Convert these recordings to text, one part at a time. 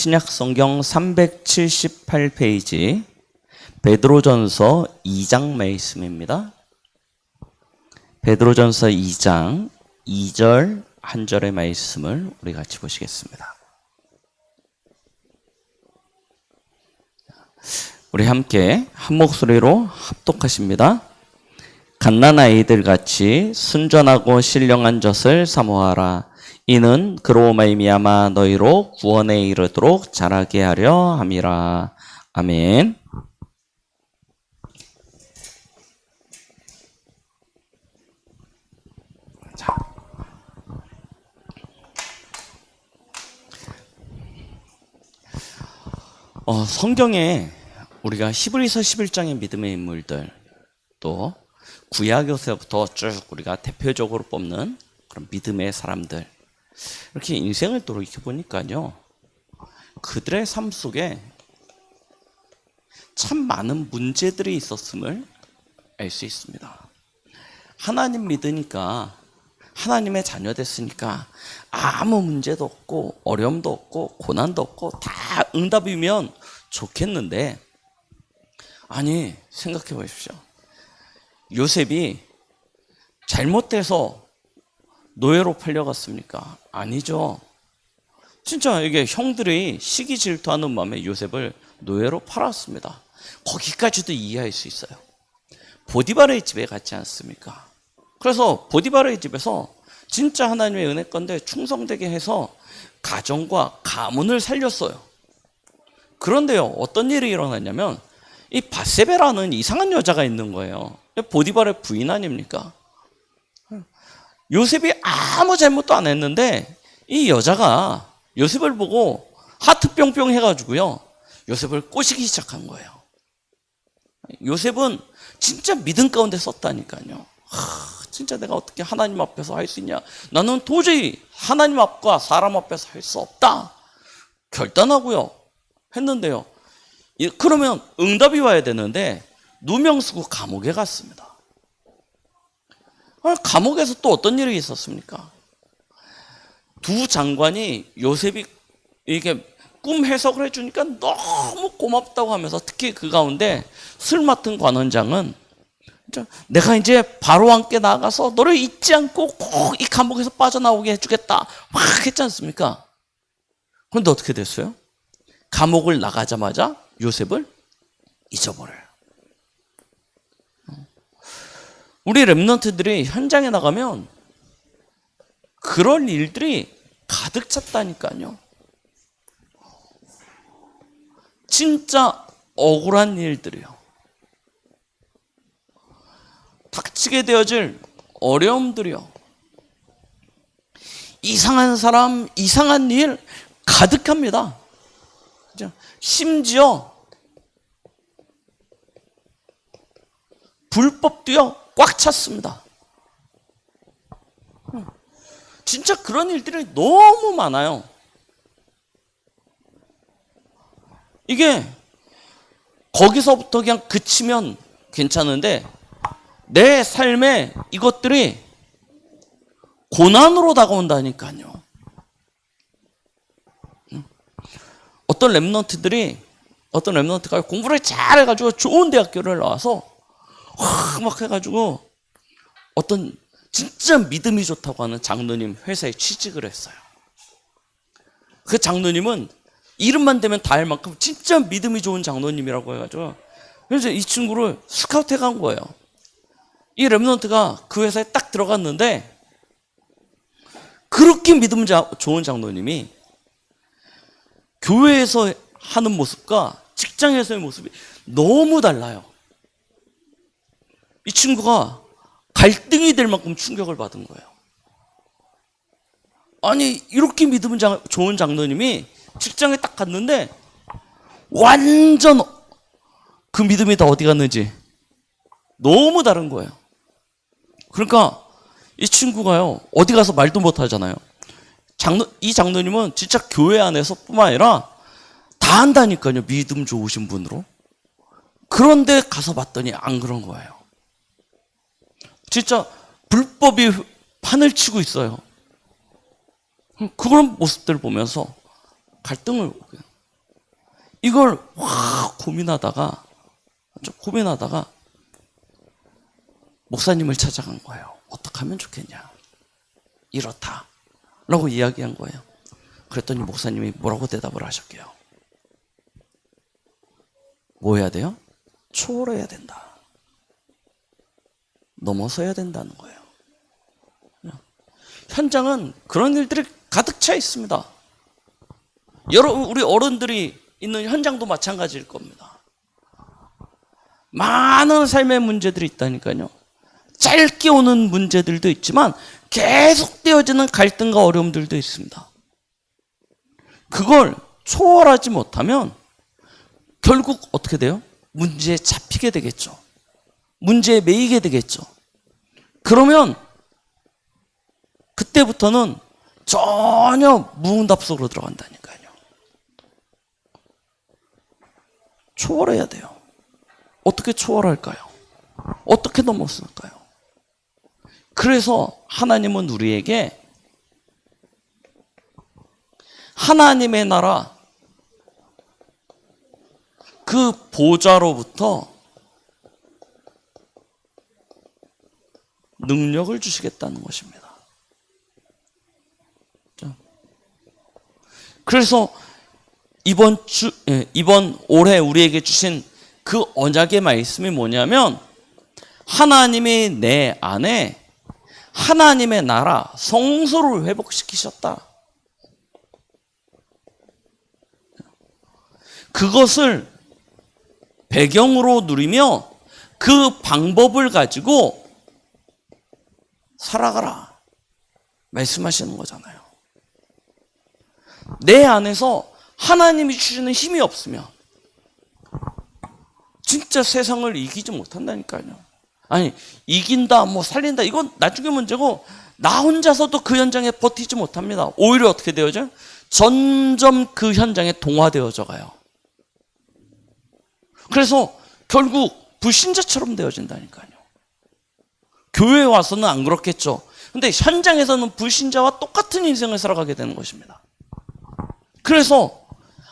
신약성경 378페이지 베드로전서 2장 말씀입니다. 베드로전서 2장 2절 한 절의 말씀을 우리 같이 보시겠습니다. 우리 함께 한 목소리로 합독하십니다. 갓난아이들 같이 순전하고 신령한 젖을 사모하라. 이는 그로 말미암아 너희로 구원에 이르도록 자라게 하려 함이라. 아멘. 자. 성경에 우리가 히브리서 11장의 믿음의 인물들, 또 구약에서부터 쭉 우리가 대표적으로 뽑는 그런 믿음의 사람들, 이렇게 인생을 돌이켜보니까요, 그들의 삶 속에 참 많은 문제들이 있었음을 알 수 있습니다. 하나님 믿으니까, 하나님의 자녀 됐으니까 아무 문제도 없고 어려움도 없고 고난도 없고 다 응답이면 좋겠는데, 아니, 생각해 보십시오. 요셉이 잘못돼서 노예로 팔려갔습니까? 아니죠. 진짜 이게 형들이 시기 질투하는 마음에 요셉을 노예로 팔았습니다. 거기까지도 이해할 수 있어요. 보디바르의 집에 갔지 않습니까? 그래서 보디바르의 집에서 진짜 하나님의 은혜건데 충성되게 해서 가정과 가문을 살렸어요. 그런데요, 어떤 일이 일어났냐면 이 밧세바라는 이상한 여자가 있는 거예요. 보디바르의 부인 아닙니까? 요셉이 아무 잘못도 안 했는데 이 여자가 요셉을 보고 하트 뿅뿅 해가지고요, 요셉을 꼬시기 시작한 거예요. 요셉은 진짜 믿음 가운데 썼다니까요. 진짜 내가 어떻게 하나님 앞에서 할 수 있냐? 나는 도저히 하나님 앞과 사람 앞에서 할 수 없다 결단하고요 했는데요, 그러면 응답이 와야 되는데 누명 쓰고 감옥에 갔습니다. 감옥에서 또 어떤 일이 있었습니까? 두 장관이 요셉이 이게 꿈 해석을 해주니까 너무 고맙다고 하면서, 특히 그 가운데 술 맡은 관원장은 내가 이제 바로와 함께 나가서 너를 잊지 않고 꼭 이 감옥에서 빠져나오게 해주겠다 막 했지 않습니까? 그런데 어떻게 됐어요? 감옥을 나가자마자 요셉을 잊어버려요. 우리 랩런트들이 현장에 나가면 그런 일들이 가득 찼다니까요. 진짜 억울한 일들이요. 닥치게 되어질 어려움들이요. 이상한 사람, 이상한 일 가득합니다. 심지어 불법도요 꽉 찼습니다. 진짜 그런 일들이 너무 많아요. 이게 거기서부터 그냥 그치면 괜찮은데 내 삶에 이것들이 고난으로 다가온다니까요. 어떤 랩런트가 공부를 잘해가지고 좋은 대학교를 나와서 막 해가지고 어떤 진짜 믿음이 좋다고 하는 장로님 회사에 취직을 했어요. 그 장로님은 이름만 대면 다 할 만큼 진짜 믿음이 좋은 장로님이라고 해가지고, 그래서 이 친구를 스카우트 해간 거예요. 이 랩런트가 그 회사에 딱 들어갔는데 그렇게 믿음 좋은 장로님이 교회에서 하는 모습과 직장에서의 모습이 너무 달라요. 이 친구가 갈등이 될 만큼 충격을 받은 거예요. 아니, 이렇게 믿음 좋은 장로님이 직장에 딱 갔는데 완전 그 믿음이 다 어디 갔는지 너무 다른 거예요. 그러니까 이 친구가요, 어디 가서 말도 못 하잖아요. 이 장로님은 진짜 교회 안에서 뿐만 아니라 다 한다니까요, 믿음 좋으신 분으로. 그런데 가서 봤더니 안 그런 거예요. 진짜 불법이 판을 치고 있어요. 그런 모습들을 보면서 갈등을, 이걸 고민하다가 목사님을 찾아간 거예요. 어떻게 하면 좋겠냐? 이렇다 라고 이야기한 거예요. 그랬더니 목사님이 뭐라고 대답을 하셨게요? 뭐 해야 돼요? 초월해야 된다. 넘어서야 된다는 거예요. 현장은 그런 일들이 가득 차 있습니다. 여러분, 우리 어른들이 있는 현장도 마찬가지일 겁니다. 많은 삶의 문제들이 있다니까요. 짧게 오는 문제들도 있지만 계속되어지는 갈등과 어려움들도 있습니다. 그걸 초월하지 못하면 결국 어떻게 돼요? 문제에 잡히게 되겠죠. 문제에 매이게 되겠죠. 그러면 그때부터는 전혀 무응답 속으로 들어간다니까요. 초월해야 돼요. 어떻게 초월할까요? 어떻게 넘었을까요? 그래서 하나님은 우리에게 하나님의 나라 그 보좌로부터 능력을 주시겠다는 것입니다. 그래서 이번 올해 우리에게 주신 그 언약의 말씀이 뭐냐면 하나님이 내 안에 하나님의 나라 성소를 회복시키셨다. 그것을 배경으로 누리며 그 방법을 가지고 살아가라 말씀하시는 거잖아요. 내 안에서 하나님이 주시는 힘이 없으면 진짜 세상을 이기지 못한다니까요. 아니, 이긴다, 뭐 살린다, 이건 나중에 문제고 나 혼자서도 그 현장에 버티지 못합니다. 오히려 어떻게 되어져요? 점점 그 현장에 동화되어져 가요. 그래서 결국 불신자처럼 되어진다니까요. 교회에 와서는 안 그렇겠죠. 근데 현장에서는 불신자와 똑같은 인생을 살아가게 되는 것입니다. 그래서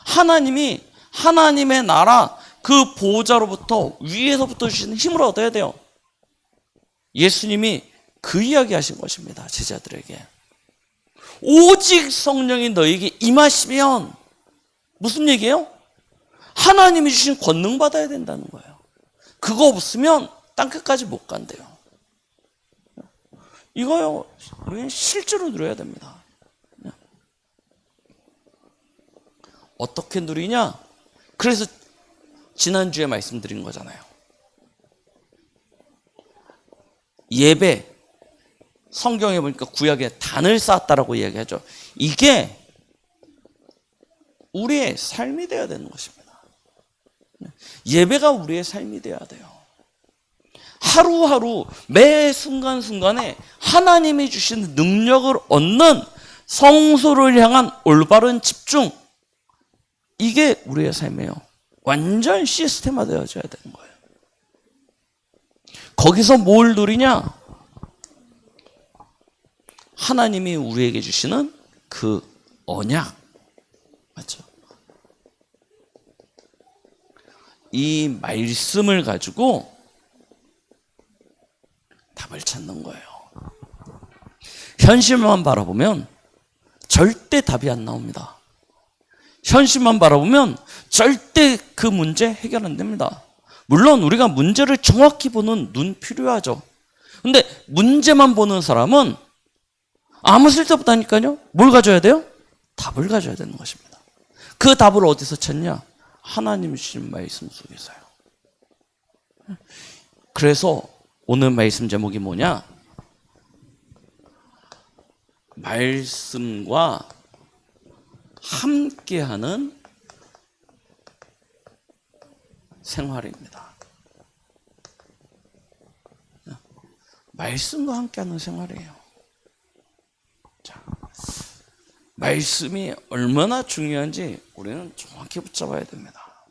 하나님이 하나님의 나라 그 보호자로부터 위에서부터 주시는 힘을 얻어야 돼요. 예수님이 그 이야기 하신 것입니다. 제자들에게. 오직 성령이 너에게 임하시면 무슨 얘기예요? 하나님이 주신 권능 받아야 된다는 거예요. 그거 없으면 땅끝까지 못 간대요. 이거요, 우리는 실제로 누려야 됩니다. 어떻게 누리냐? 그래서 지난주에 말씀드린 거잖아요. 예배, 성경에 보니까 구약에 단을 쌓았다라고 이야기하죠. 이게 우리의 삶이 되어야 되는 것입니다. 예배가 우리의 삶이 되어야 돼요. 하루하루 매 순간순간에 하나님이 주신 능력을 얻는 성소를 향한 올바른 집중, 이게 우리의 삶이에요. 완전 시스템화 되어져야 되는 거예요. 거기서 뭘 누리냐? 하나님이 우리에게 주시는 그 언약, 맞죠? 이 말씀을 가지고 답을 찾는 거예요. 현실만 바라보면 절대 답이 안 나옵니다. 현실만 바라보면 절대 그 문제 해결 안 됩니다. 물론 우리가 문제를 정확히 보는 눈 필요하죠. 근데 문제만 보는 사람은 아무 쓸데없다 하니까요. 뭘 가져야 돼요? 답을 가져야 되는 것입니다. 그 답을 어디서 찾냐? 하나님이 주신 말씀 속에서요. 그래서 오늘 말씀 제목이 뭐냐? 말씀과 함께하는 생활입니다. 말씀과 함께하는 생활이에요. 자, 말씀이 얼마나 중요한지 우리는 정확히 붙잡아야 됩니다.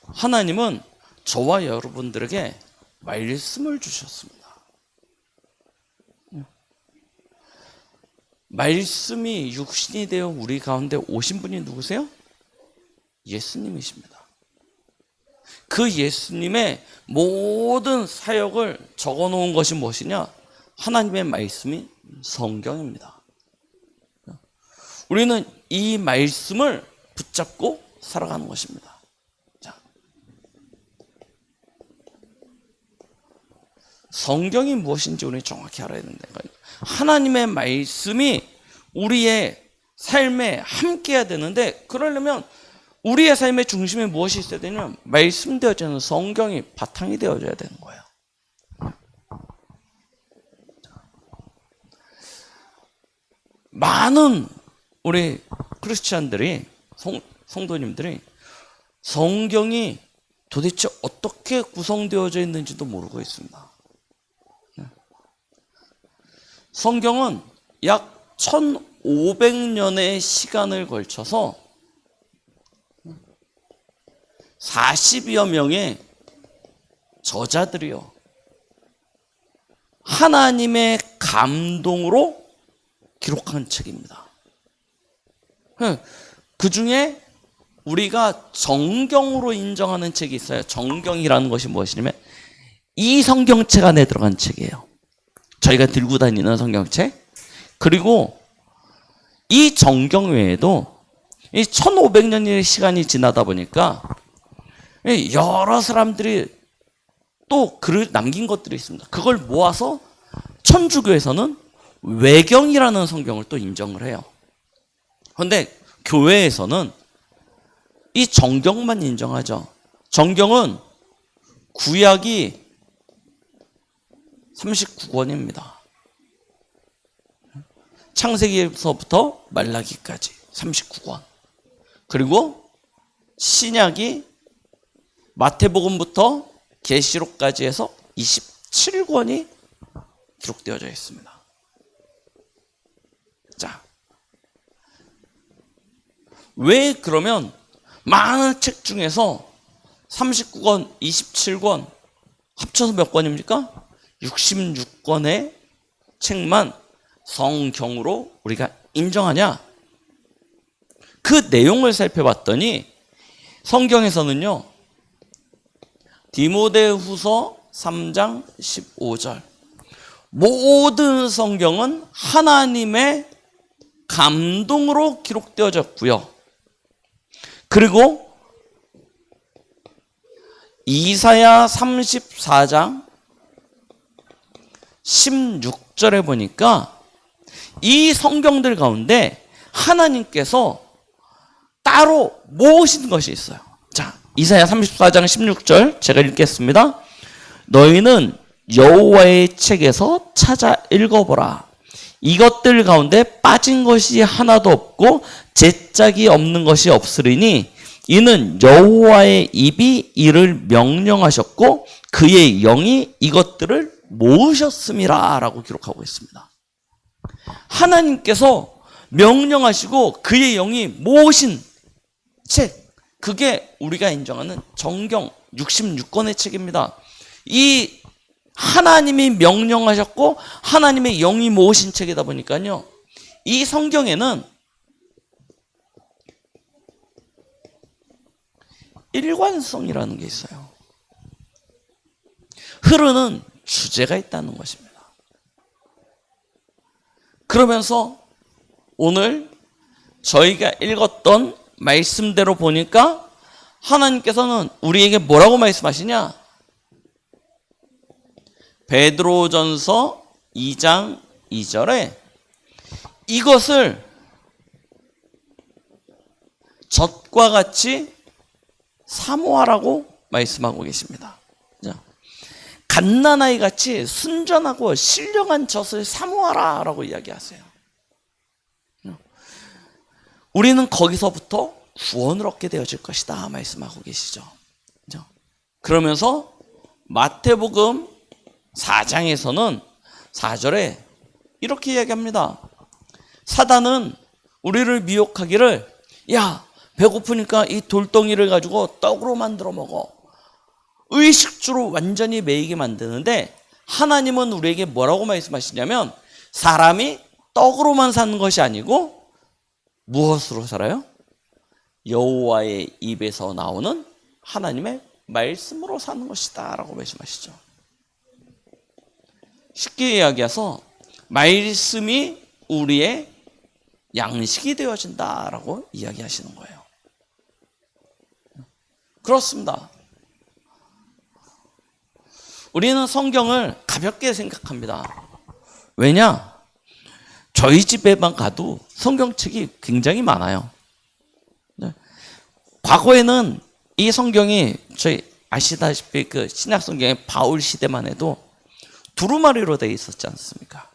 하나님은 저와 여러분들에게 말씀을 주셨습니다. 말씀이 육신이 되어 우리 가운데 오신 분이 누구세요? 예수님이십니다. 그 예수님의 모든 사역을 적어 놓은 것이 무엇이냐? 하나님의 말씀이 성경입니다. 우리는 이 말씀을 붙잡고 살아가는 것입니다. 자, 성경이 무엇인지 우리 정확히 알아야 된다. 하나님의 말씀이 우리의 삶에 함께해야 되는데, 그러려면 우리의 삶의 중심에 무엇이 있어야 되냐면 말씀되어지는 성경이 바탕이 되어져야 되는 거예요. 많은 우리 크리스찬들이, 성도님들이 성경이 도대체 어떻게 구성되어져 있는지도 모르고 있습니다. 성경은 약 1500년의 시간을 걸쳐서 40여 명의 저자들이요, 하나님의 감동으로 기록한 책입니다. 그 중에 우리가 정경으로 인정하는 책이 있어요. 정경이라는 것이 무엇이냐면 이 성경책 안에 들어간 책이에요. 저희가 들고 다니는 성경책. 그리고 이 정경 외에도 이 1500년의 시간이 지나다 보니까 여러 사람들이 또 글을 남긴 것들이 있습니다. 그걸 모아서 천주교에서는 외경이라는 성경을 또 인정을 해요. 그런데 교회에서는 이 정경만 인정하죠. 정경은 구약이 39권입니다. 창세기에서부터 말라기까지 39권. 그리고 신약이 마태복음부터 계시록까지 해서 27권이 기록되어져 있습니다. 자, 왜 그러면 많은 책 중에서 39권, 27권 합쳐서 몇 권입니까? 66권의 책만 성경으로 우리가 인정하냐? 그 내용을 살펴봤더니 성경에서는요, 디모데후서 3장 15절, 모든 성경은 하나님의 감동으로 기록되어졌고요. 그리고 이사야 34장 16절에 보니까 이 성경들 가운데 하나님께서 따로 모으신 것이 있어요. 자, 이사야 34장 16절 제가 읽겠습니다. 너희는 여호와의 책에서 찾아 읽어보라. 이것들 가운데 빠진 것이 하나도 없고 제짝이 없는 것이 없으리니 이는 여호와의 입이 이를 명령하셨고 그의 영이 이것들을 모으셨음이라 라고 기록하고 있습니다. 하나님께서 명령하시고 그의 영이 모으신 책, 그게 우리가 인정하는 정경 66권의 책입니다. 이 하나님이 명령하셨고 하나님의 영이 모으신 책이다 보니까요, 이 성경에는 일관성이라는 게 있어요. 흐르는 주제가 있다는 것입니다. 그러면서 오늘 저희가 읽었던 말씀대로 보니까 하나님께서는 우리에게 뭐라고 말씀하시냐? 베드로전서 2장 2절에 이것을 젖과 같이 사모하라고 말씀하고 계십니다. 갓난아이 같이 순전하고 신령한 젖을 사모하라 라고 이야기하세요. 우리는 거기서부터 구원을 얻게 되어질 것이다 말씀하고 계시죠. 그러면서 마태복음 4장에서는 4절에 이렇게 이야기합니다. 사단은 우리를 미혹하기를, 야, 배고프니까 이 돌덩이를 가지고 떡으로 만들어 먹어. 의식주로 완전히 매이게 만드는데, 하나님은 우리에게 뭐라고 말씀하시냐면 사람이 떡으로만 사는 것이 아니고 무엇으로 살아요? 여호와의 입에서 나오는 하나님의 말씀으로 사는 것이다 라고 말씀하시죠. 쉽게 이야기해서 말씀이 우리의 양식이 되어진다라고 이야기하시는 거예요. 그렇습니다. 우리는 성경을 가볍게 생각합니다. 왜냐? 저희 집에만 가도 성경책이 굉장히 많아요. 과거에는 이 성경이 저희 아시다시피 그 신약 성경의 바울 시대만 해도 두루마리로 되어 있었지 않습니까?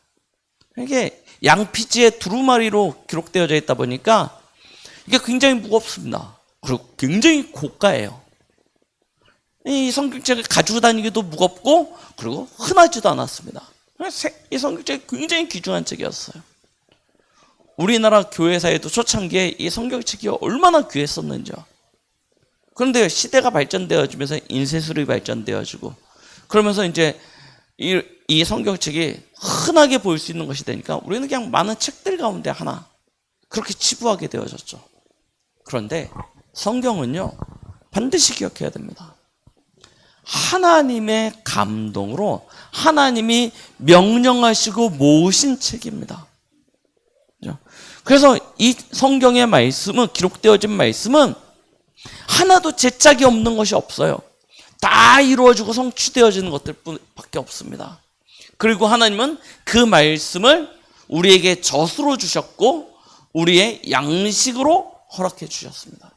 이게 양피지에 두루마리로 기록되어져 있다 보니까 이게 굉장히 무겁습니다. 그리고 굉장히 고가예요. 이 성경책을 가지고 다니기도 무겁고 그리고 흔하지도 않았습니다. 이 성경책이 굉장히 귀중한 책이었어요. 우리나라 교회사에도 초창기에 이 성경책이 얼마나 귀했었는지요. 그런데 시대가 발전되어지면서 인쇄술이 발전되어지고 그러면서 이제 이 성경책이 흔하게 보일 수 있는 것이 되니까 우리는 그냥 많은 책들 가운데 하나 그렇게 치부하게 되어졌죠. 그런데 성경은요 반드시 기억해야 됩니다. 하나님의 감동으로 하나님이 명령하시고 모으신 책입니다. 그래서 이 성경의 말씀은 기록되어진 말씀은 하나도 제짝이 없는 것이 없어요. 다 이루어지고 성취되어지는 것들 밖에 없습니다. 그리고 하나님은 그 말씀을 우리에게 젖으로 주셨고 우리의 양식으로 허락해 주셨습니다.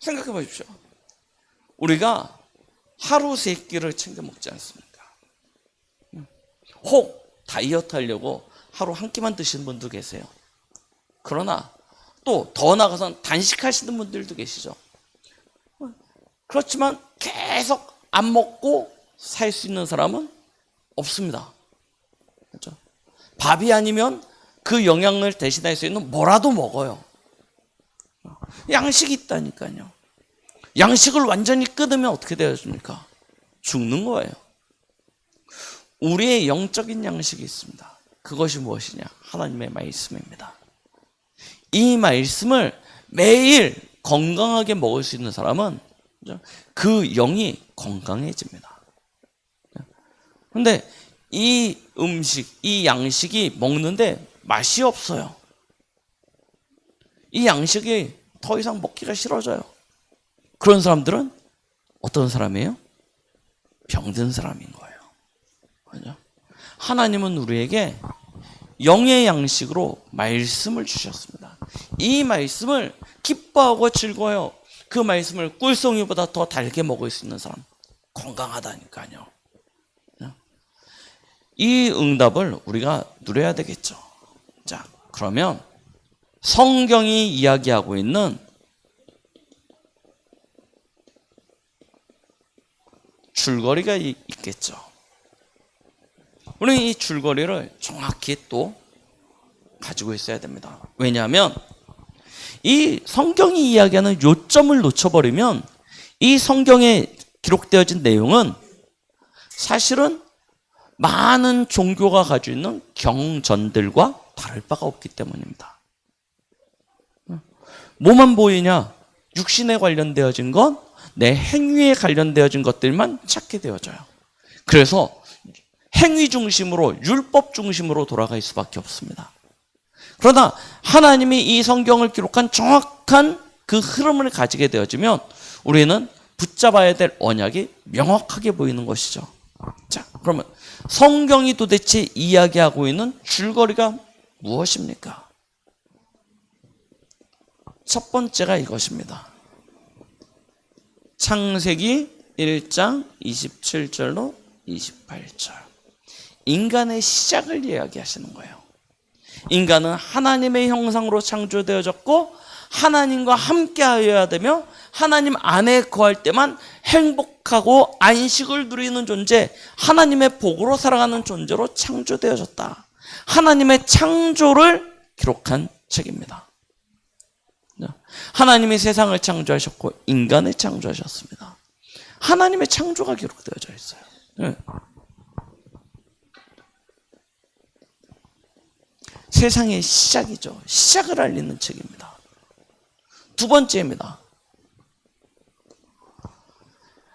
생각해 보십시오. 우리가 하루 세 끼를 챙겨 먹지 않습니까? 혹 다이어트 하려고 하루 한 끼만 드시는 분도 계세요. 그러나 또 더 나아가서는 단식하시는 분들도 계시죠. 그렇지만 계속 안 먹고 살 수 있는 사람은 없습니다. 그렇죠? 밥이 아니면 그 영양을 대신할 수 있는 뭐라도 먹어요. 양식이 있다니까요. 양식을 완전히 끊으면 어떻게 되어집니까? 죽는 거예요. 우리의 영적인 양식이 있습니다. 그것이 무엇이냐? 하나님의 말씀입니다. 이 말씀을 매일 건강하게 먹을 수 있는 사람은 그 영이 건강해집니다. 그런데 이 음식, 이 양식이 먹는데 맛이 없어요. 이 양식이 더 이상 먹기가 싫어져요. 그런 사람들은 어떤 사람이에요? 병든 사람인 거예요. 그죠? 하나님은 우리에게 영의 양식으로 말씀을 주셨습니다. 이 말씀을 기뻐하고 즐거워요. 그 말씀을 꿀송이보다 더 달게 먹을 수 있는 사람 건강하다니까요. 이 응답을 우리가 누려야 되겠죠. 자, 그러면 성경이 이야기하고 있는 줄거리가 있겠죠. 우리는 이 줄거리를 정확히 또 가지고 있어야 됩니다. 왜냐하면 이 성경이 이야기하는 요점을 놓쳐버리면 이 성경에 기록되어진 내용은 사실은 많은 종교가 가지고 있는 경전들과 다를 바가 없기 때문입니다. 뭐만 보이냐? 육신에 관련되어진 건 내 행위에 관련되어진 것들만 찾게 되어져요. 그래서 행위 중심으로 율법 중심으로 돌아갈 수밖에 없습니다. 그러나 하나님이 이 성경을 기록한 정확한 그 흐름을 가지게 되어지면 우리는 붙잡아야 될 언약이 명확하게 보이는 것이죠. 자, 그러면 성경이 도대체 이야기하고 있는 줄거리가 무엇입니까? 첫 번째가 이것입니다. 창세기 1장 27절로 28절. 인간의 시작을 이야기하시는 거예요. 인간은 하나님의 형상으로 창조되어졌고 하나님과 함께하여야 되며 하나님 안에 거할 때만 행복하고 안식을 누리는 존재, 하나님의 복으로 살아가는 존재로 창조되어졌다. 하나님의 창조를 기록한 책입니다. 하나님이 세상을 창조하셨고 인간을 창조하셨습니다. 하나님의 창조가 기록되어져 있어요. 세상의 시작이죠. 시작을 알리는 책입니다. 두 번째입니다.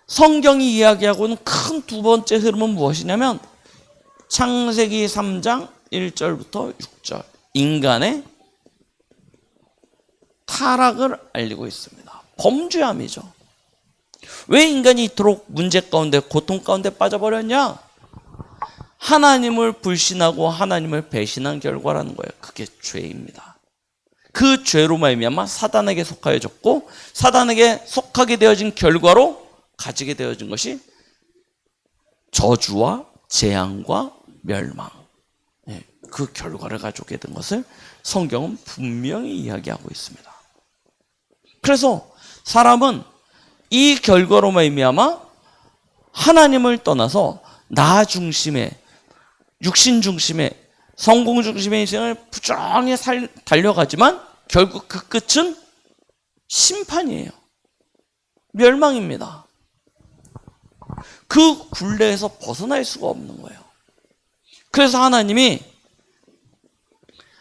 성경이 이야기하고는 큰 두 번째 흐름은 무엇이냐면 창세기 3장 1절부터 6절 인간의 타락을 알리고 있습니다. 범죄함이죠. 왜 인간이 이토록 문제 가운데 고통 가운데 빠져버렸냐? 하나님을 불신하고 하나님을 배신한 결과라는 거예요. 그게 죄입니다. 그 죄로 말미암아 사단에게 속하여졌고 사단에게 속하게 되어진 결과로 가지게 되어진 것이 저주와 재앙과 멸망. 그 결과를 가져오게 된 것을 성경은 분명히 이야기하고 있습니다. 그래서 사람은 이 결과로 말미암아 하나님을 떠나서 나 중심의 육신 중심의 성공 중심의 인생을 부정히 달려가지만 결국 그 끝은 심판이에요. 멸망입니다. 그 굴레에서 벗어날 수가 없는 거예요. 그래서 하나님이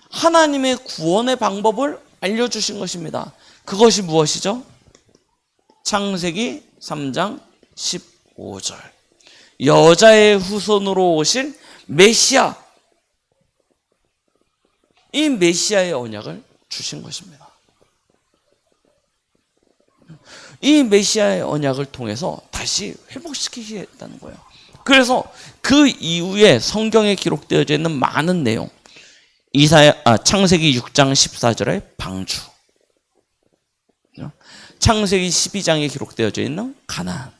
하나님의 구원의 방법을 알려주신 것입니다. 그것이 무엇이죠? 창세기 3장 15절 여자의 후손으로 오실 메시아, 이 메시아의 언약을 주신 것입니다. 이 메시아의 언약을 통해서 다시 회복시키겠다는 거예요. 그래서 그 이후에 성경에 기록되어져 있는 많은 내용, 창세기 6장 14절의 방주, 창세기 12장에 기록되어져 있는 가나안,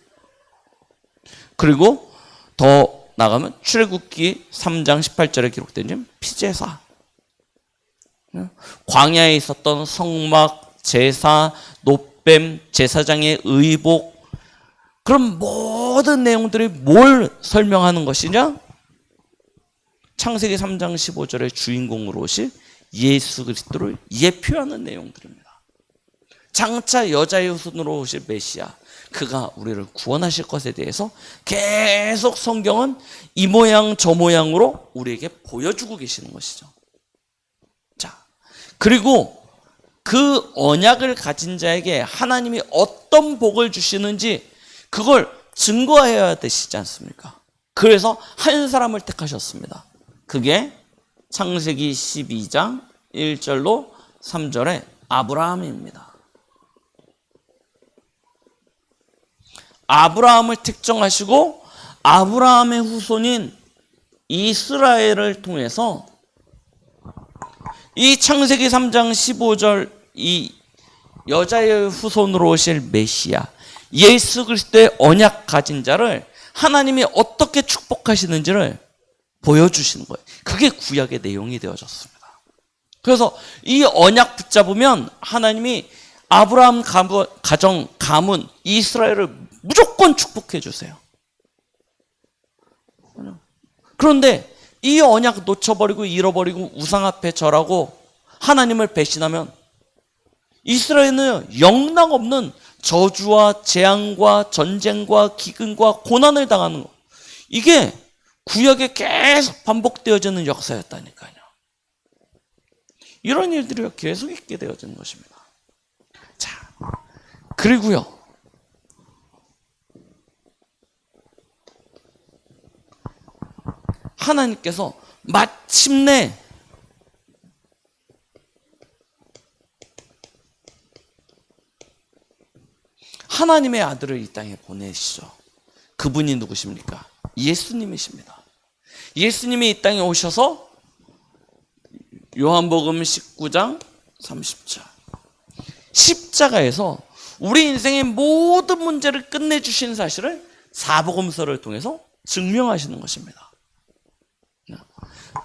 그리고 더 나가면 출애굽기 3장 18절에 기록되어 있는 피제사, 광야에 있었던 성막, 제사, 노뱀, 제사장의 의복, 그런 모든 내용들이 뭘 설명하는 것이냐? 창세기 3장 15절의 주인공으로 오실 예수 그리스도를 예표하는 내용들입니다. 장차 여자의 후손으로 오실 메시아, 그가 우리를 구원하실 것에 대해서 계속 성경은 이 모양 저 모양으로 우리에게 보여주고 계시는 것이죠. 자, 그리고 그 언약을 가진 자에게 하나님이 어떤 복을 주시는지 그걸 증거해야 되시지 않습니까? 그래서 한 사람을 택하셨습니다. 그게 창세기 12장 1절로 3절의 아브라함입니다. 아브라함을 특정하시고 아브라함의 후손인 이스라엘을 통해서 이 창세기 3장 15절 이 여자의 후손으로 오실 메시아 예수 그리스도의 언약 가진 자를 하나님이 어떻게 축복하시는지를 보여주시는 거예요. 그게 구약의 내용이 되어졌습니다. 그래서 이 언약 붙잡으면 하나님이 아브라함 가정, 가문, 이스라엘을 무조건 축복해 주세요. 그런데 이 언약 놓쳐버리고 잃어버리고 우상 앞에 절하고 하나님을 배신하면 이스라엘은 영락없는 저주와 재앙과 전쟁과 기근과 고난을 당하는 거. 이게 구약에 계속 반복되어지는 역사였다니까요. 이런 일들이 계속 있게 되어지는 것입니다. 자, 그리고요. 하나님께서 마침내 하나님의 아들을 이 땅에 보내시죠. 그분이 누구십니까? 예수님이십니다. 예수님이 이 땅에 오셔서 요한복음 19장 30절 십자가에서 우리 인생의 모든 문제를 끝내주신 사실을 사복음서를 통해서 증명하시는 것입니다.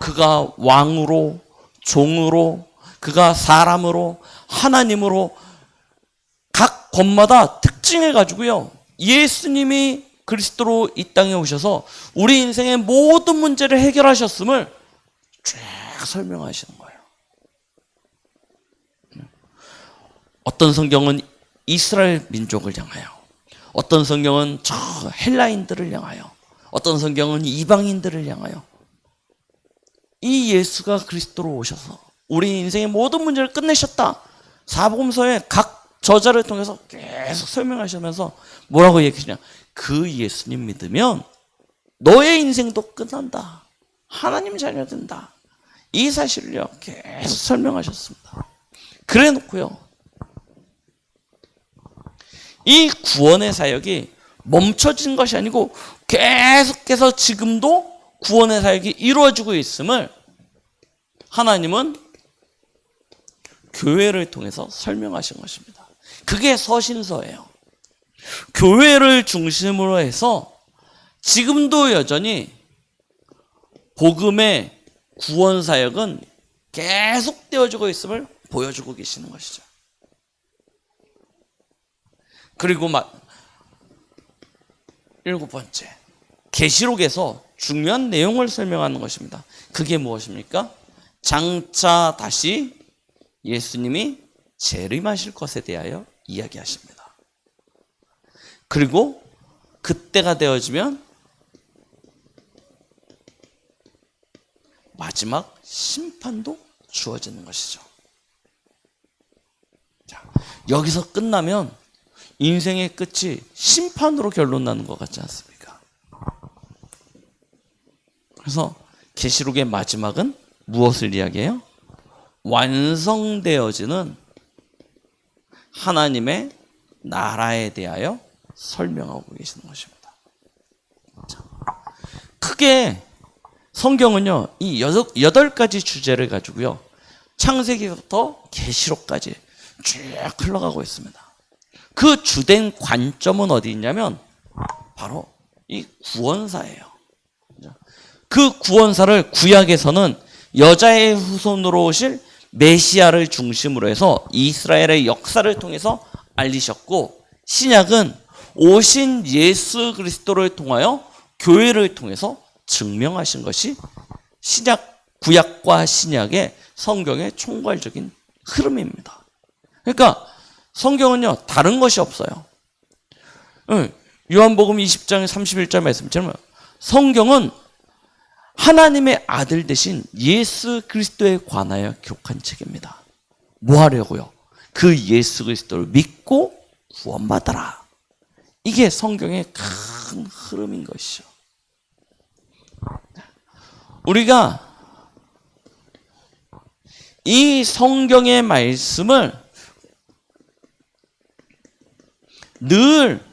그가 왕으로, 종으로, 그가 사람으로, 하나님으로 각 권마다 특징해가지고요. 예수님이 그리스도로 이 땅에 오셔서 우리 인생의 모든 문제를 해결하셨음을 쫙 설명하시는 거예요. 어떤 성경은 이스라엘 민족을 향하여, 어떤 성경은 저 헬라인들을 향하여, 어떤 성경은 이방인들을 향하여 이 예수가 그리스도로 오셔서 우리 인생의 모든 문제를 끝내셨다. 사복음서의 각 저자를 통해서 계속 설명하시면서 뭐라고 얘기하시냐. 그 예수님 믿으면 너의 인생도 끝난다. 하나님 자녀 된다. 이 사실을요 계속 설명하셨습니다. 그래 놓고요 이 구원의 사역이 멈춰진 것이 아니고 계속해서 지금도 구원의 사역이 이루어지고 있음을 하나님은 교회를 통해서 설명하신 것입니다. 그게 서신서예요. 교회를 중심으로 해서 지금도 여전히 복음의 구원 사역은 계속되어지고 있음을 보여주고 계시는 것이죠. 그리고 일곱 번째, 계시록에서 중요한 내용을 설명하는 것입니다. 그게 무엇입니까? 장차 다시 예수님이 재림하실 것에 대하여 이야기하십니다. 그리고 그때가 되어지면 마지막 심판도 주어지는 것이죠. 자, 여기서 끝나면 인생의 끝이 심판으로 결론 나는 것 같지 않습니까? 그래서 계시록의 마지막은 무엇을 이야기해요? 완성되어지는 하나님의 나라에 대하여 설명하고 계시는 것입니다. 자, 크게 성경은요, 이 8가지 주제를 가지고요, 창세기부터 계시록까지 쭉 흘러가고 있습니다. 그 주된 관점은 어디 있냐면 바로 이 구원사예요. 그 구원사를 구약에서는 여자의 후손으로 오실 메시아를 중심으로 해서 이스라엘의 역사를 통해서 알리셨고, 신약은 오신 예수 그리스도를 통하여 교회를 통해서 증명하신 것이 구약과 신약의 성경의 총괄적인 흐름입니다. 그러니까 성경은요 다른 것이 없어요. 요한복음 20장 31절 말씀처럼 성경은 하나님의 아들 되신 예수 그리스도에 관하여 기록한 책입니다. 뭐 하려고요? 그 예수 그리스도를 믿고 구원받아라. 이게 성경의 큰 흐름인 것이죠. 우리가 이 성경의 말씀을 늘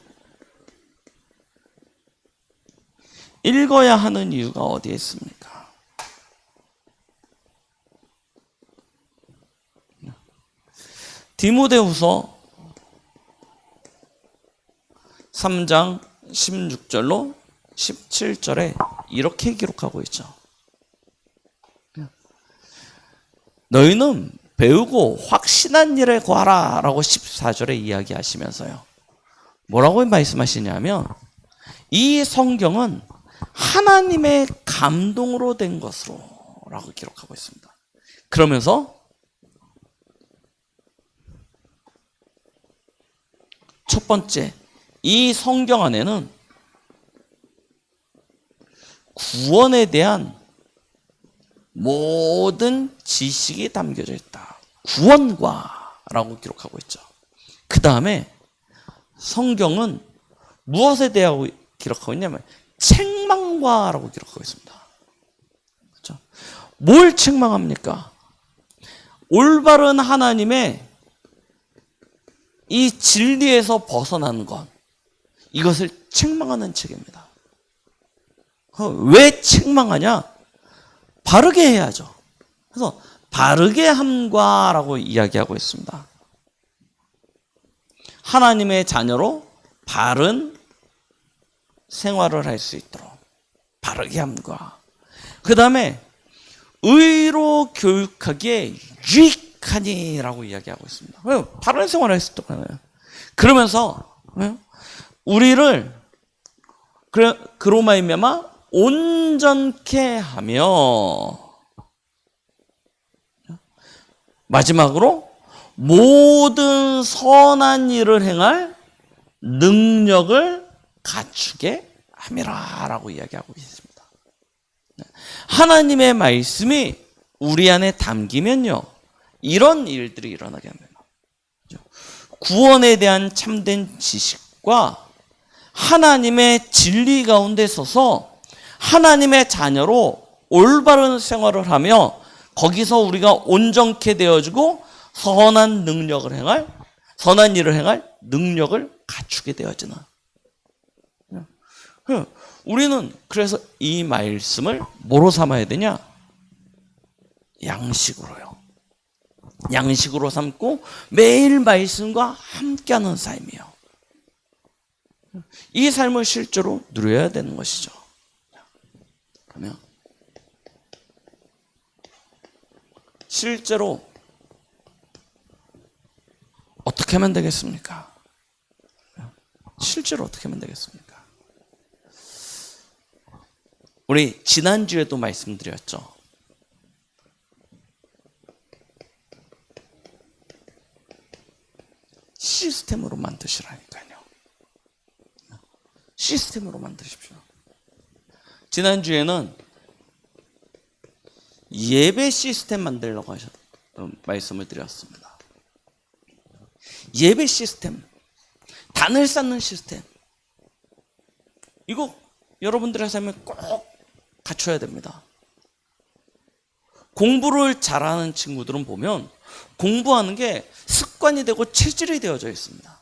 읽어야 하는 이유가 어디에 있습니까? 디모데후서 3장 16절로 17절에 이렇게 기록하고 있죠. 너희는 배우고 확신한 일에 구하라 라고 14절에 이야기하시면서요, 뭐라고 말씀하시냐면 이 성경은 하나님의 감동으로 된 것으로 라고 기록하고 있습니다. 그러면서 첫 번째, 이 성경 안에는 구원에 대한 모든 지식이 담겨져 있다. 구원과라고 기록하고 있죠. 그 다음에 성경은 무엇에 대하여 기록하고 있냐면 책망과라고 기록하고 있습니다. 그렇죠? 뭘 책망합니까? 올바른 하나님의 이 진리에서 벗어나는 것, 이것을 책망하는 책입니다. 왜 책망하냐? 바르게 해야죠. 그래서 바르게 함과라고 이야기하고 있습니다. 하나님의 자녀로 바른 생활을 할 수 있도록 바르게 함과, 그 다음에 의로 교육하기에 유익하니라고 이야기하고 있습니다. 왜? 바른 생활을 할 수 있도록 하나요? 그러면서 우리를 그로 말미암아 온전케 하며, 마지막으로 모든 선한 일을 행할 능력을 갖추게 함이라 라고 이야기하고 있습니다. 하나님의 말씀이 우리 안에 담기면요, 이런 일들이 일어나게 합니다. 구원에 대한 참된 지식과 하나님의 진리 가운데 서서 하나님의 자녀로 올바른 생활을 하며 거기서 우리가 온전케 되어지고 선한 일을 행할 능력을 갖추게 되어지는. 우리는 그래서 이 말씀을 뭐로 삼아야 되냐? 양식으로요. 양식으로 삼고 매일 말씀과 함께하는 삶이요. 이 삶을 실제로 누려야 되는 것이죠. 그러면 실제로 어떻게 하면 되겠습니까? 실제로 어떻게 하면 되겠습니까? 우리 지난주에도 말씀드렸죠. 시스템으로 만드시라니까요. 시스템으로 만드십시오. 지난주에는 예배 시스템 만들려고 말씀을 드렸습니다. 예배 시스템, 단을 쌓는 시스템, 이거 여러분들의 삶에 꼭 갖춰야 됩니다. 공부를 잘하는 친구들은 보면 공부하는 게 습관이 되고 체질이 되어져 있습니다.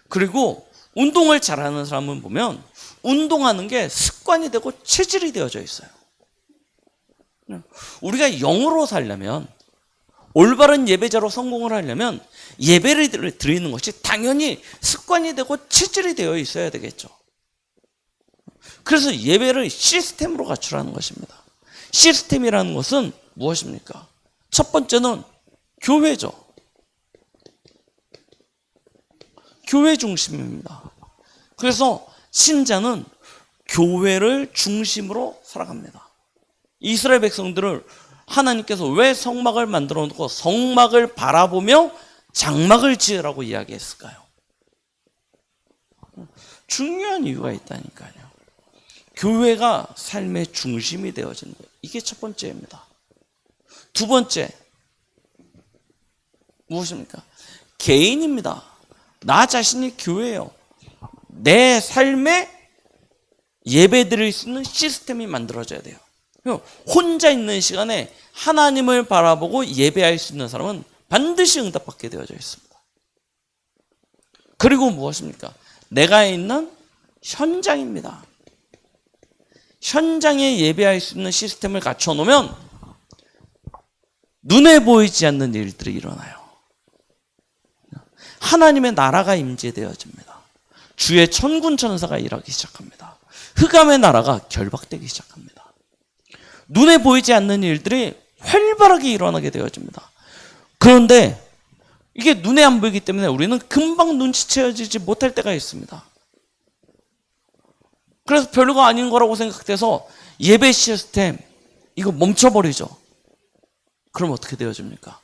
그리고 운동을 잘하는 사람은 보면 운동하는 게 습관이 되고 체질이 되어져 있어요. 우리가 영으로 살려면, 올바른 예배자로 성공을 하려면 예배를 드리는 것이 당연히 습관이 되고 체질이 되어 있어야 되겠죠. 그래서 예배를 시스템으로 갖추라는 것입니다. 시스템이라는 것은 무엇입니까? 첫 번째는 교회죠. 교회 중심입니다. 그래서 신자는 교회를 중심으로 살아갑니다. 이스라엘 백성들을 하나님께서 왜 성막을 만들어 놓고 성막을 바라보며 장막을 지으라고 이야기했을까요? 중요한 이유가 있다니까요. 교회가 삶의 중심이 되어지는 거예요. 이게 첫 번째입니다. 두 번째, 무엇입니까? 개인입니다. 나 자신이 교회예요. 내 삶에 예배 드릴 수 있는 시스템이 만들어져야 돼요. 혼자 있는 시간에 하나님을 바라보고 예배할 수 있는 사람은 반드시 응답받게 되어져 있습니다. 그리고 무엇입니까? 내가 있는 현장입니다. 현장에 예배할 수 있는 시스템을 갖춰 놓으면 눈에 보이지 않는 일들이 일어나요. 하나님의 나라가 임재되어집니다. 주의 천군 천사가 일하기 시작합니다. 흑암의 나라가 결박되기 시작합니다. 눈에 보이지 않는 일들이 활발하게 일어나게 되어집니다. 그런데 이게 눈에 안 보이기 때문에 우리는 금방 눈치채어지지 못할 때가 있습니다. 그래서 별거 아닌 거라고 생각돼서 예배 시스템 이거 멈춰버리죠. 그럼 어떻게 되어집니까?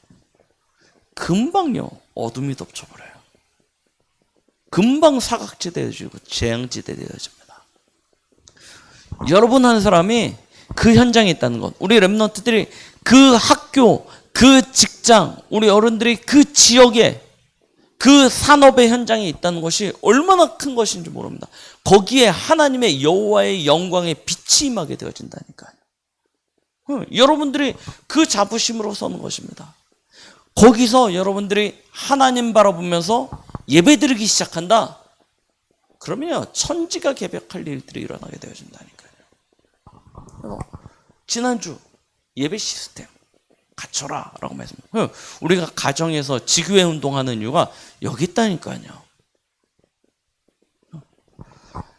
금방요 어둠이 덮쳐버려요. 금방 사각지대 되어지고 재앙지대 되어집니다. 여러분 한 사람이 그 현장에 있다는 것, 우리 렘넌트들이 그 학교, 그 직장, 우리 어른들이 그 지역에, 그 산업의 현장에 있다는 것이 얼마나 큰 것인지 모릅니다. 거기에 하나님의 여호와의 영광의 빛이 임하게 되어진다니까요. 여러분들이 그 자부심으로 서는 것입니다. 거기서 여러분들이 하나님 바라보면서 예배드리기 시작한다. 그러면요 천지가 개벽할 일들이 일어나게 되어진다니까요. 지난주 예배 시스템 갖춰라 라고 말씀드렸어요. 우리가 가정에서 지교회 운동하는 이유가 여기 있다니까요.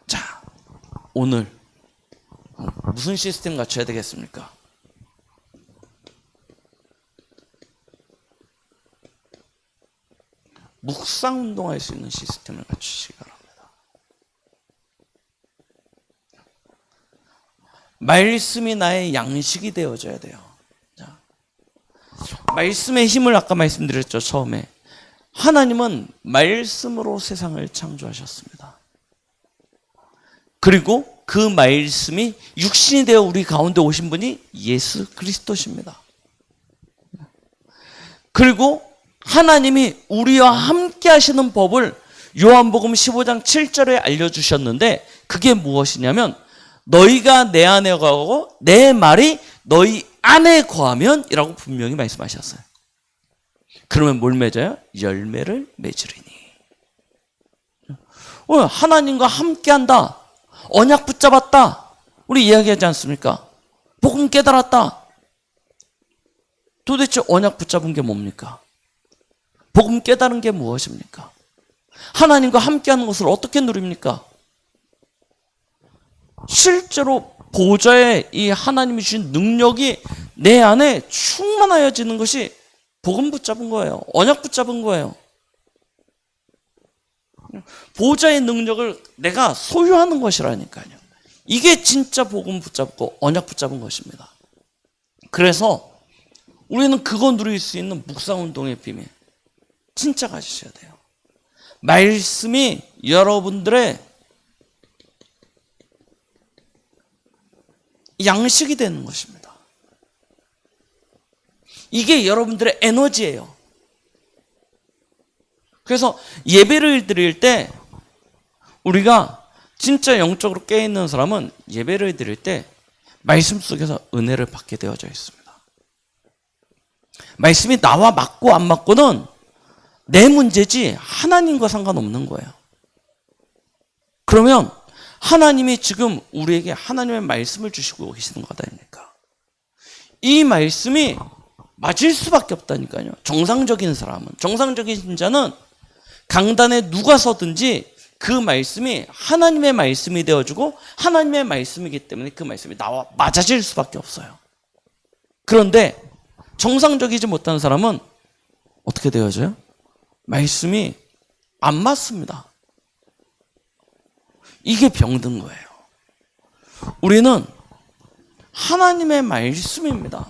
자, 오늘 무슨 시스템 갖춰야 되겠습니까? 묵상 운동할 수 있는 시스템을 갖추시기 바랍니다. 말씀이 나의 양식이 되어져야 돼요. 자, 말씀의 힘을 아까 말씀드렸죠. 처음에 하나님은 말씀으로 세상을 창조하셨습니다. 그리고 그 말씀이 육신이 되어 우리 가운데 오신 분이 예수 그리스도십니다. 그리고 하나님이 우리와 함께 하시는 법을 요한복음 15장 7절에 알려주셨는데 그게 무엇이냐면 너희가 내 안에 거하고 내 말이 너희 안에 거하면 이라고 분명히 말씀하셨어요. 그러면 뭘 맺어요? 열매를 맺으리니. 하나님과 함께한다. 언약 붙잡았다. 우리 이야기하지 않습니까? 복음 깨달았다. 도대체 언약 붙잡은 게 뭡니까? 복음 깨달은 게 무엇입니까? 하나님과 함께하는 것을 어떻게 누립니까? 실제로 보좌에 이 하나님이 주신 능력이 내 안에 충만하여지는 것이 복음 붙잡은 거예요. 언약 붙잡은 거예요. 보좌의 능력을 내가 소유하는 것이라니까요. 이게 진짜 복음 붙잡고 언약 붙잡은 것입니다. 그래서 우리는 그거 누릴 수 있는 묵상운동의 비밀 진짜 가지셔야 돼요. 말씀이 여러분들의 양식이 되는 것입니다. 이게 여러분들의 에너지예요. 그래서 예배를 드릴 때 우리가 진짜 영적으로 깨어있는 사람은 예배를 드릴 때 말씀 속에서 은혜를 받게 되어져 있습니다. 말씀이 나와 맞고 안 맞고는 내 문제지 하나님과 상관없는 거예요. 그러면 하나님이 지금 우리에게 하나님의 말씀을 주시고 계시는 것 아닙니까? 이 말씀이 맞을 수밖에 없다니까요. 정상적인 사람은, 정상적인 신자는 강단에 누가 서든지 그 말씀이 하나님의 말씀이 되어주고 하나님의 말씀이기 때문에 그 말씀이 나와 맞아질 수밖에 없어요. 그런데 정상적이지 못한 사람은 어떻게 되어져요? 말씀이 안 맞습니다. 이게 병든 거예요. 우리는 하나님의 말씀입니다.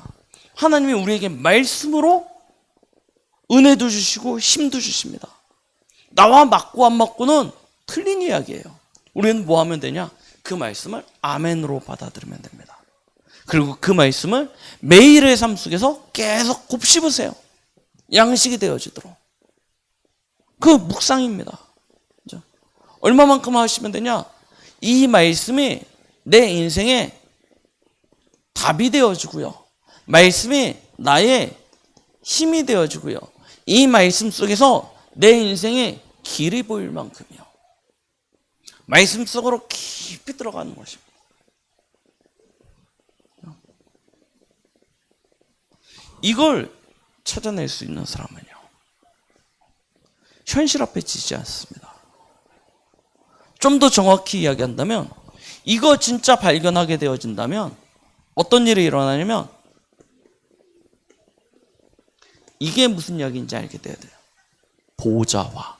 하나님이 우리에게 말씀으로 은혜도 주시고 힘도 주십니다. 나와 맞고 안 맞고는 틀린 이야기예요. 우리는 뭐 하면 되냐? 그 말씀을 아멘으로 받아들이면 됩니다. 그리고 그 말씀을 매일의 삶 속에서 계속 곱씹으세요. 양식이 되어지도록. 그 묵상입니다. 그렇죠? 얼마만큼 하시면 되냐? 이 말씀이 내 인생에 답이 되어지고요. 말씀이 나의 힘이 되어지고요. 이 말씀 속에서 내 인생에 길이 보일 만큼이요. 말씀 속으로 깊이 들어가는 것입니다. 이걸 찾아낼 수 있는 사람은요, 현실 앞에 지지 않습니다. 좀 더 정확히 이야기한다면, 이거 진짜 발견하게 되어진다면 어떤 일이 일어나냐면, 이게 무슨 이야기인지 알게 돼야 돼요. 보좌화.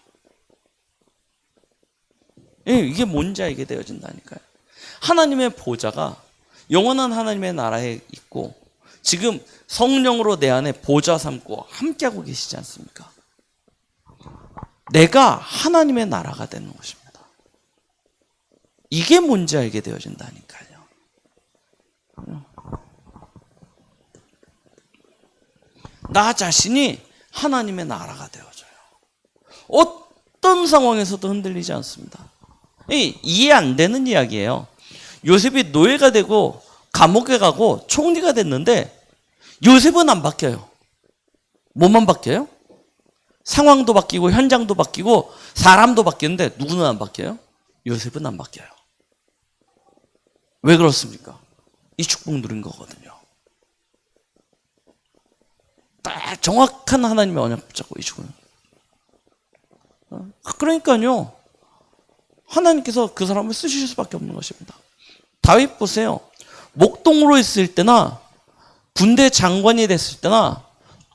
이게 뭔지 알게 되어진다니까요. 하나님의 보좌가 영원한 하나님의 나라에 있고 지금 성령으로 내 안에 보좌 삼고 함께하고 계시지 않습니까? 내가 하나님의 나라가 되는 것입니다. 이게 뭔지 알게 되어진다니까요. 나 자신이 하나님의 나라가 되어져요. 어떤 상황에서도 흔들리지 않습니다. 이해 안 되는 이야기예요. 요셉이 노예가 되고 감옥에 가고 총리가 됐는데 요셉은 안 바뀌어요. 뭐만 바뀌어요? 상황도 바뀌고 현장도 바뀌고 사람도 바뀌는데 누구는 안 바뀌어요? 요셉은 안 바뀌어요. 왜 그렇습니까? 이 축복 누린 거거든요. 딱 정확한 하나님의 언약 붙잡고 이 축복은. 그러니까요, 하나님께서 그 사람을 쓰실 수밖에 없는 것입니다. 다윗 보세요. 목동으로 있을 때나 군대 장관이 됐을 때나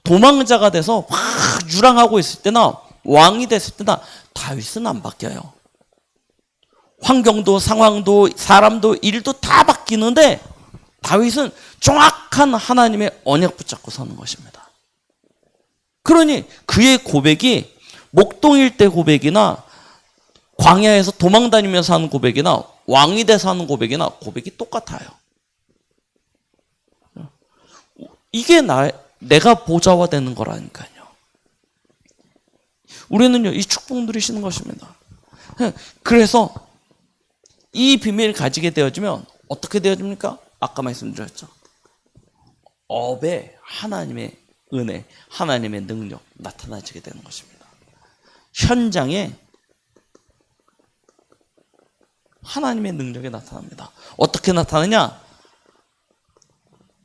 도망자가 돼서 확 유랑하고 있을 때나 왕이 됐을 때나 다윗은 안 바뀌어요. 환경도 상황도 사람도 일도 다 바뀌는데 다윗은 정확한 하나님의 언약 붙잡고 서는 것입니다. 그러니 그의 고백이 목동일 때 고백이나 광야에서 도망다니면서 하는 고백이나 왕이 돼서 하는 고백이나 고백이 똑같아요. 이게 내가 보좌화 되는 거라니까요. 우리는요, 이 축복 누리시는 것입니다. 그래서 이 비밀을 가지게 되어지면 어떻게 되어집니까? 아까 말씀드렸죠. 업에 하나님의 은혜, 하나님의 능력 나타나지게 되는 것입니다. 현장에 하나님의 능력이 나타납니다. 어떻게 나타나냐?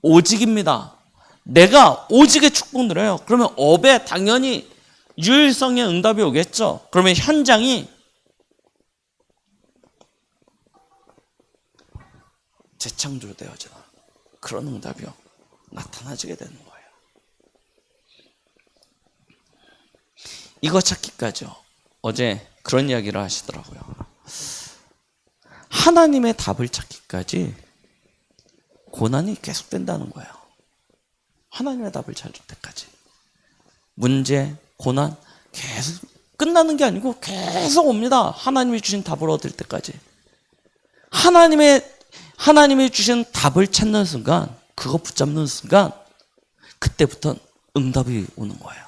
오직입니다. 내가 오직의 축복 누려요. 그러면 업에 당연히 유일성의 응답이 오겠죠. 그러면 현장이 재창조되어지는 그런 응답이요 나타나지게 되는 거예요. 이거 찾기까지요. 어제 그런 이야기를 하시더라고요. 하나님의 답을 찾기까지 고난이 계속된다는 거예요. 하나님의 답을 찾을 때까지. 문제, 고난 계속 끝나는 게 아니고 계속 옵니다. 하나님이 주신 답을 얻을 때까지. 하나님이 주신 답을 찾는 순간, 그거 붙잡는 순간, 그때부터 응답이 오는 거예요.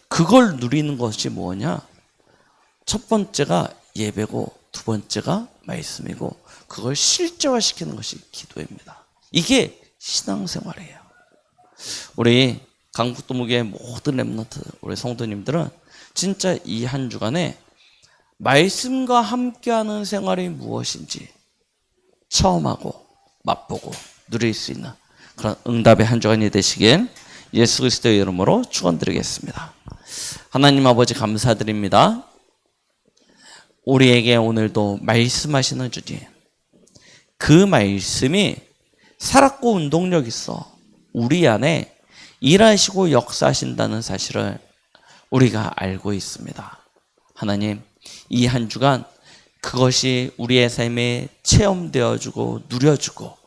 그걸 누리는 것이 뭐냐? 첫 번째가 예배고, 두 번째가 말씀이고, 그걸 실제화시키는 것이 기도입니다. 이게 신앙생활이에요. 우리 강북도무교의 모든 렘넌트, 우리 성도님들은 진짜 이 한 주간에 말씀과 함께하는 생활이 무엇인지 처음 하고 맛보고 누릴 수 있는 그런 응답의 한 주간이 되시길 예수 그리스도의 이름으로 축원드리겠습니다. 하나님 아버지 감사드립니다. 우리에게 오늘도 말씀하시는 주님, 그 말씀이 살았고 운동력 있어 우리 안에 일하시고 역사하신다는 사실을 우리가 알고 있습니다. 하나님, 이 한 주간 그것이 우리의 삶에 체험되어주고 누려주고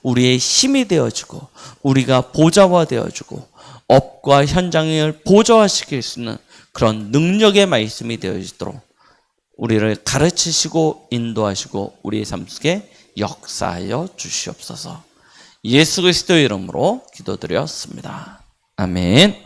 우리의 힘이 되어주고 우리가 보좌화 되어주고 업과 현장을 보좌화시킬 수 있는 그런 능력의 말씀이 되어지도록 우리를 가르치시고 인도하시고 우리의 삶 속에 역사하여 주시옵소서. 예수 그리스도의 이름으로 기도드렸습니다. 아멘.